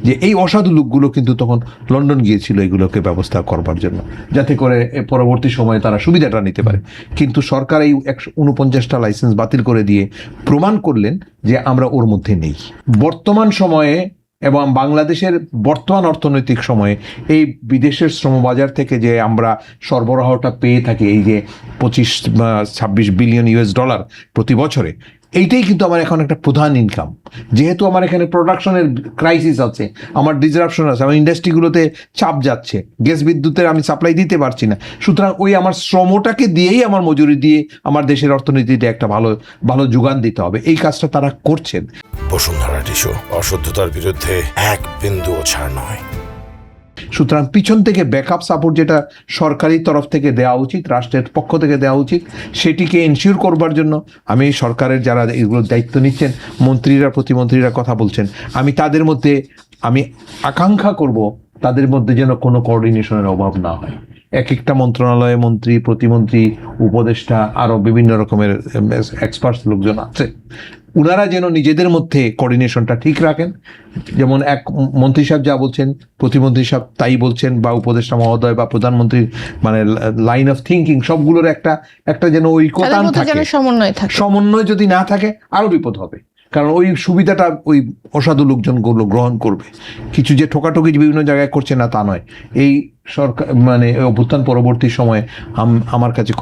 যে এই অসাধু লোকগুলো কিন্তু তখন লন্ডন গিয়েছিল এগুলোকে ব্যবস্থা করবার জন্য, যাতে করে পরবর্তী সময়ে তারা সুবিধাটা নিতে পারে। কিন্তু সরকার এই 149টা লাইসেন্স বাতিল করে দিয়ে প্রমাণ করলেন যে আমরা ওর মধ্যে নেই। বর্তমান সময়ে এবং বাংলাদেশের বর্তমান অর্থনৈতিক সময়ে এই বিদেশের শ্রমবাজার থেকে যে আমরা সরবরাহটা পেয়ে থাকি, এই যে 25-26 বিলিয়ন US ডলার প্রতি বছরে, এইটাই কিন্তু আমার এখন একটা প্রধান ইনকাম। যেহেতু আমার এখানে প্রোডাকশনের ক্রাইসিস আছে, আমার ডিসরাপশন আছে, আমার ইন্ডাস্ট্রিগুলোতে চাপ যাচ্ছে, গ্যাস বিদ্যুতের আমি সাপ্লাই দিতে পারছি না, সুতরাং ওই আমার শ্রমটাকে দিয়েই, আমার মজুরি দিয়ে আমার দেশের অর্থনীতিতে একটা ভালো ভালো যোগান দিতে হবে। এই কাজটা তারা করছেন। বসুন্ধরা টিস্যু, অশুদ্ধতার বিরুদ্ধে এক বিন্দুও ছাড় নয়। সুতরাং পিছন থেকে ব্যাকআপ সাপোর্ট যেটা সরকারি তরফ থেকে দেওয়া উচিত, রাষ্ট্রের পক্ষ থেকে দেওয়া উচিত, সেটিকে এনশিওর করবার জন্য আমি সরকারের যারা এগুলোর দায়িত্ব নিচ্ছেন, মন্ত্রীরা, প্রতিমন্ত্রীরা কথা বলছেন, আমি তাদের মধ্যে আমি আকাঙ্ক্ষা করব তাদের মধ্যে যেন কোনো কোঅর্ডিনেশনের অভাব না হয়। এক একটা মন্ত্রণালয়ে মন্ত্রী, প্রতিমন্ত্রী, উপদেষ্টা, আরও বিভিন্ন রকমের এক্সপার্টস লোকজন আছে, ওনারা যেন নিজেদের মধ্যে কোঅর্ডিনেশনটা ঠিক রাখেন। যেমন এক মন্ত্রী সাহেব যা বলছেন, প্রতিমন্ত্রী সাহেব তাই বলছেন, বা উপদেষ্টা মহোদয় বা প্রধানমন্ত্রীর মানে লাইন অফ থিঙ্কিং সবগুলোর একটা যেন ঐক্যতান থাকে, সমন্বয় যদি না থাকে আরও বিপদ হবে। কারণ ওই সুবিধাটা ওই অসাধু লোকজনগুলো গ্রহণ করবে। কিছু যে ঠোকাঠুকি বিভিন্ন জায়গায় করছে না তা নয়, এই সরকার মানে অভ্যুত্থান পরবর্তী সময়ে আমার কাছে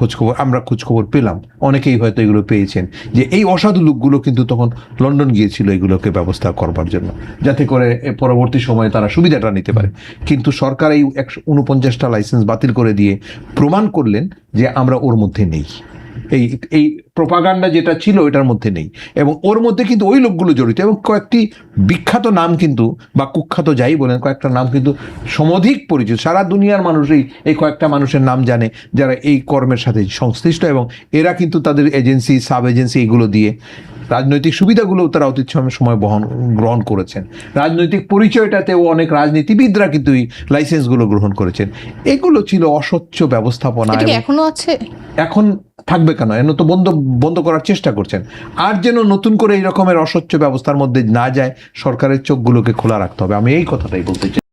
আমরা খোঁজখবর পেলাম, অনেকেই হয়তো এগুলো পেয়েছেন, যে এই অসাধু লোকগুলো কিন্তু তখন লন্ডন গিয়েছিল এগুলোকে ব্যবস্থা করবার জন্য, যাতে করে পরবর্তী সময়ে তারা সুবিধাটা নিতে পারে। কিন্তু সরকার এই 149টা লাইসেন্স বাতিল করে দিয়ে প্রমাণ করলেন যে আমরা ওর মধ্যে নেই। এই প্রোপাগান্ডা যেটা ছিল এটার মধ্যে নেই, এবং ওর মধ্যে কিন্তু ওই লোকগুলো জড়িত, এবং কয়েকটি বিখ্যাত নাম কিন্তু, বা কুখ্যাত যাই বলেন, কয়েকটা নাম কিন্তু সমধিক পরিচিত। সারা দুনিয়ার মানুষই এই কয়েকটা মানুষের নাম জানে যারা এই কর্মের সাথে সংশ্লিষ্ট, এবং এরা কিন্তু তাদের এজেন্সি, সাব এজেন্সি এগুলো দিয়ে রাজনৈতিক সুবিধাগুলোও তারা অতীত সময় গ্রহণ করেছেন। রাজনৈতিক পরিচয়টাতেও অনেক রাজনীতিবিদরা কিন্তু এই লাইসেন্সগুলো গ্রহণ করেছেন। এগুলো ছিল অস্বচ্ছ ব্যবস্থাপনা। এখনো আছে, এখন থাকবে কেন? এন তো বন্ধ করার চেষ্টা করছেন। আর যেন নতুন করে এই রকমের অস্বচ্ছ ব্যবস্থার মধ্যে না যায়, সরকারের চোখগুলোকে খোলা রাখতে হবে। আমি এই কথাটাই বলতে চাই।